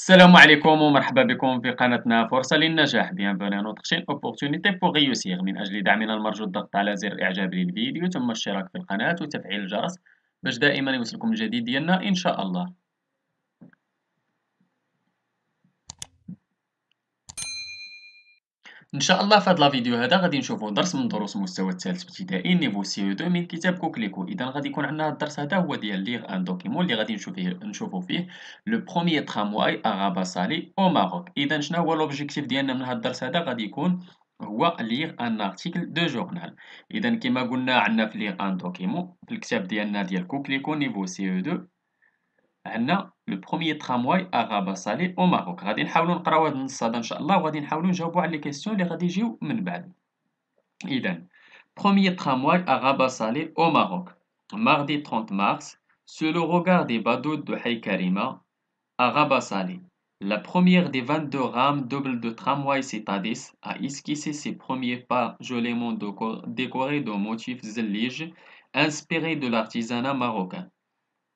السلام عليكم ومرحبا بكم في قناتنا فرصة للنجاح. Bienvenue à notre chaîne Opportunité pour réussir. من أجل دعمنا المرجو الضغط على زر إعجاب للفيديو ثم الاشتراك في القناة وتفعيل الجرس باش دائما يوصلكم الجديد ديالنا إن شاء الله. ان شاء الله في هذا الفيديو هذا غادي نشوفوا درس من دروس المستوى الثالث ابتدائي نيفو سي او 2 من كتاب كوكليكو. اذا غادي يكون عندنا هذا الدرس هذا هو ديال ليغ ان دوكيمون اللي غادي نشوفوا فيه لو بروميير ترامواي اغابا سالي او ماروك. اذا شنو هو لوبجيكتيف ديالنا من هذا الدرس هذا؟ غادي يكون هو ليغ ان ارتيكل دو جورنال. اذا كما قلنا عندنا في ليغ ان دوكيمون في الكتاب ديالنا ديال كوكليكو نيفو سي او 2 عندنا لو بروميير ترامواي اغابا سالي او ماروك. غادي نحاولوا نقراو هذا النص هذا ان شاء الله وغادي نحاولوا نجاوبوا على لي كيسيون اللي غادي يجيو من بعد. إذن premier tramway à Rabat Salé au Maroc, mardi 30 mars, sur le regard des badauds de Haï Karima à Rabat Salé. La première des 22 rames doubles de tramway Citadis a esquissé ses premiers pas joliment décorés de motifs zélige inspirés de l'artisanat marocain.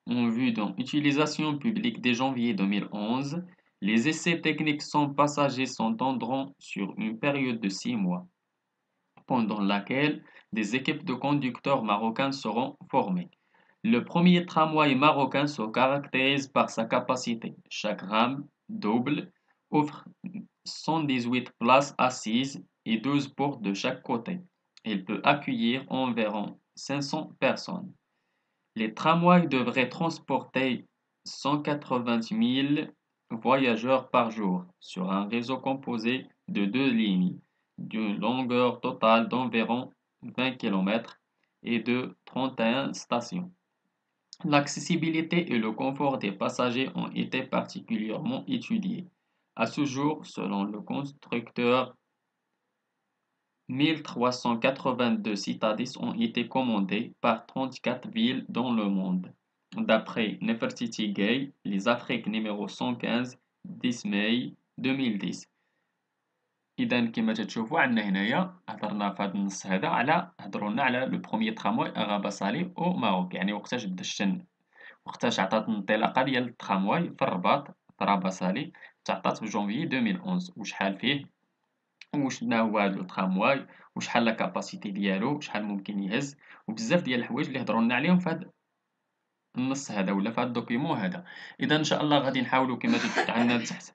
En vue d'une utilisation publique dès janvier 2011, les essais techniques sans passagers s'entendront sur une période de 6 mois, pendant laquelle des équipes de conducteurs marocains seront formées. Le premier tramway marocain se caractérise par sa capacité. Chaque rame double offre 118 places assises et 12 portes de chaque côté. Il peut accueillir environ 500 personnes. Les tramways devraient transporter 180 000 voyageurs par jour sur un réseau composé de 2 lignes d'une longueur totale d'environ 20 km et de 31 stations. L'accessibilité et le confort des passagers ont été particulièrement étudiés. À ce jour, selon le constructeur, 1382 Citadis ont été commandés par 34 villes dans le monde. D'après Nefertiti Gay, les Afriques numéro 115, 10 mai 2010. إذا كما تشوفوا عندنا هنايا هضرنا في هذا النص هذا هضروا لنا على لو بروميير ترامواي أغابا سالي أو ماروك، يعني وقتاش بدا الشن، وقتاش عطات الانطلاقة ديال الترامواي في الرباط في رابا سالي، تعطات في جونفيي 2011. وشحال فيه وشنا هو هاد لو ترامواي وشحال لا كاباسيتي ديالو شحال ممكن يهز، وبزاف ديال الحوايج اللي هضروا لنا عليهم في هاد النص هذا ولا في هاد الدوكيمون هذا. إذا إن شاء الله غادي نحاولوا عندنا لتحت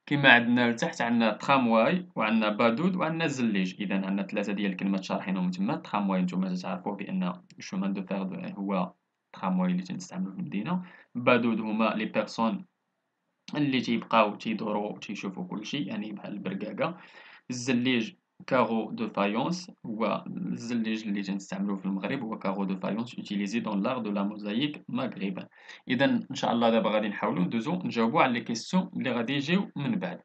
كما عندنا لتحت عندنا ترامواي وعندنا بادود وعندنا زليج. اذا عندنا ثلاثه ديال الكلمات شارحينهم تما. ترامواي نتوما تعرفوا بان الشومان دو فيغ هو ترامواي اللي تنستعملو في المدينه. بادود هما لي بيرسون اللي تيبقاو تيدورو تيشوفوا كلشي، يعني بحال البرقاقه. الزليج كارو دو فايونس هو الزليج اللي تنستعملوه في المغرب، هو كارو دو فايونس utilisé dans l'art de la mosaïque maghrébin. اذا ان شاء الله دابا غادي نحاولوا ندوزو نجاوبوا على لي كيسيون اللي غادي يجيو من بعد.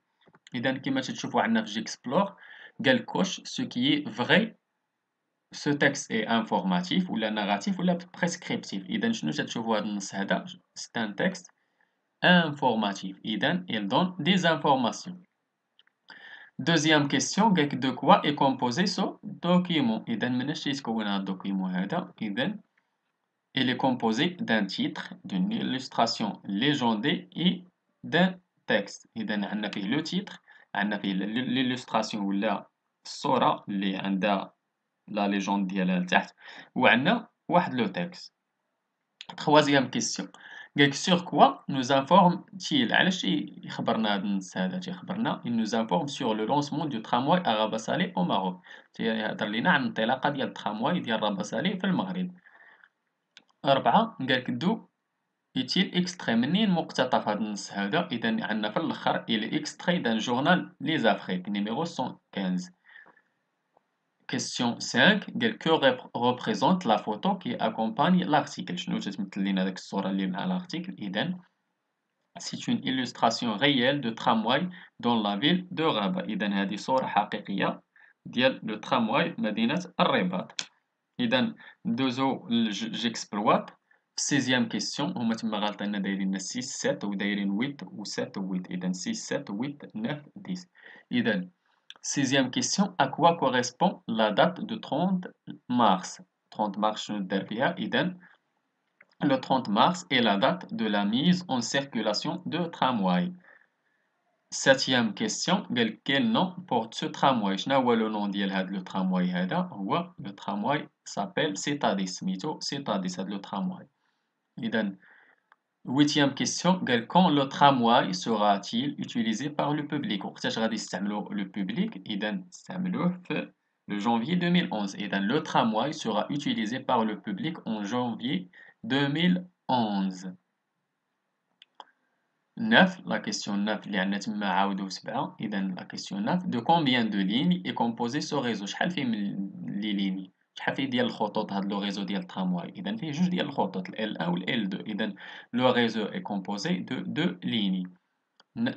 إذا كما تشوفوا عندنا في جيكسبلور قال كوش سو كي فري سو تكست اي انفورماتيف ولا ناراتيف ولا بريسكريبتيف. إذا شنو تشوفوا هذا النص هذا؟ سي ان تكست انفورماتيف، إذا il donne des informations. Deuxième question, de quoi est composé ce document? إذا مناش تيتكون هذا الدوكيمون هذا؟ إذا il est composé d'un titre, d'une illustration légendée et d'un texte. إذا عندنا فيه لو تيتر، عندنا فيه l'illustration ولا الصورة اللي عندها لا ليجوند ديالها لتحت، وعندنا واحد لو تكست. Troisième question. Sur quoi nous informe-t-il? علاش يخبرنا هذا النص هذا؟ تيخبرنا il nous informe sur le lancement du tramway à Rabat Salé au Maroc. تيهضر لينا عن الانطلاقة ديال الترامواي ديال رابا سالي في المغرب. 4 قالك دو est-il extrait منين مقتطف هذا النص هذا؟ إذا عندنا في الآخر il est extrait d'un journal Les Afriques numéro 115. Question 5 قال que représente la photo qui accompagne l'article. شنو تتمثل لنا داك الصورة اللي مع l'article؟ إذا c'est une illustration réelle de tramway dans la ville de Rabat. إذا هذه صورة حقيقية ديال لو ترامواي في مدينة الرباط. إذا ندوزو j'exploite. Sixième question, هما تما غالطين دايرين 6 7 ودايرين 8 و 7 و 8. إذا 6 7 8 9 10. إذا sixième question, à quoi correspond la date de 30 mars? 30 mars شنو دار فيها؟ إذا Le 30 mars est la date de la mise en circulation de tramway. Septième question, quel nom porte ce tramway? شنو هو le nom ديال هذا le tramway هذا؟ هو le tramway s'appelle Citadis سميتو Citadis هذا le tramway. إذا huitième question, quand le tramway sera-t-il utilisé par le public? وقتاش غادي يستعملوه le public؟ إذا استعملوه في le janvier 2011. إذا le tramway sera utilisé par le public en janvier 2011. 9, la question 9 اللي عندنا تما عاودوا 7. إذا la question 9, de combien de lignes est composé ce réseau? شحال فيه من لي ليني؟ شحال فيه ديال الخطوط هاد لو réseau ديال الترامواي؟ إذا فيه جوج ديال الخطوط L1 و L2. إذا le réseau est composé de 2 lignes.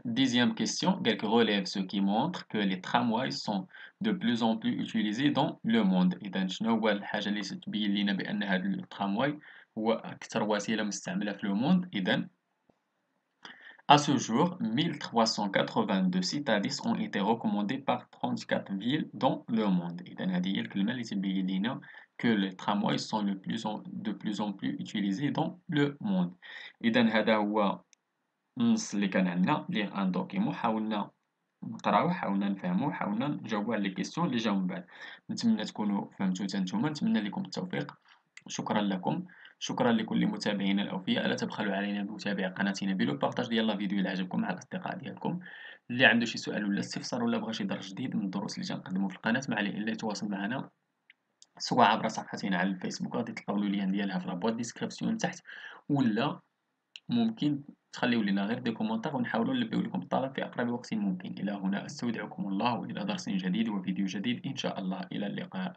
Dixième question, quelques relève ce qui montre que les tramways sont de plus en plus utilisés dans le monde. إذا شنو هو الحاجة اللي تبين لنا بأن هذا الترامواي هو أكثر وسيلة مستعملة في لو موند؟ إذا à ce jour, 1382 citadins ont été recommandés par 34 villes dans le monde. إذا هذه هي الكلمة اللي تبين لنا que les tramways sont de plus en plus utilisés dans le monde. إذا هذا هو النص اللي كان عندنا ليه ان دوكيمون. حاولنا نقراوه، حاولنا نفهموه، حاولنا نجاوبوا على لي كيسيون اللي جاو من بعد. نتمنى تكونوا فهمتوا حتى نتوما. نتمنى لكم التوفيق. شكرا لكم. شكرا لكل متابعينا الأوفياء. لا تبخلوا علينا بمتابعة قناتنا بلو بارطاج ديال لا فيديو إلا عجبكم مع الأصدقاء ديالكم. اللي عنده شي سؤال ولا استفسار ولا بغى شي درس جديد من الدروس اللي تنقدمو في القناة، ما عليه إلا يتواصل معنا سواء عبر صفحتنا على الفيسبوك، غادي تلقاو اللين ديالها في لابواط ديسكريبسيون تحت، ولا ممكن تخليو لنا غير دي كومونتير ونحاولوا نلبيو لكم الطلب في أقرب وقت ممكن. إلى هنا أستودعكم الله، وإلى درس جديد وفيديو جديد إن شاء الله. إلى اللقاء.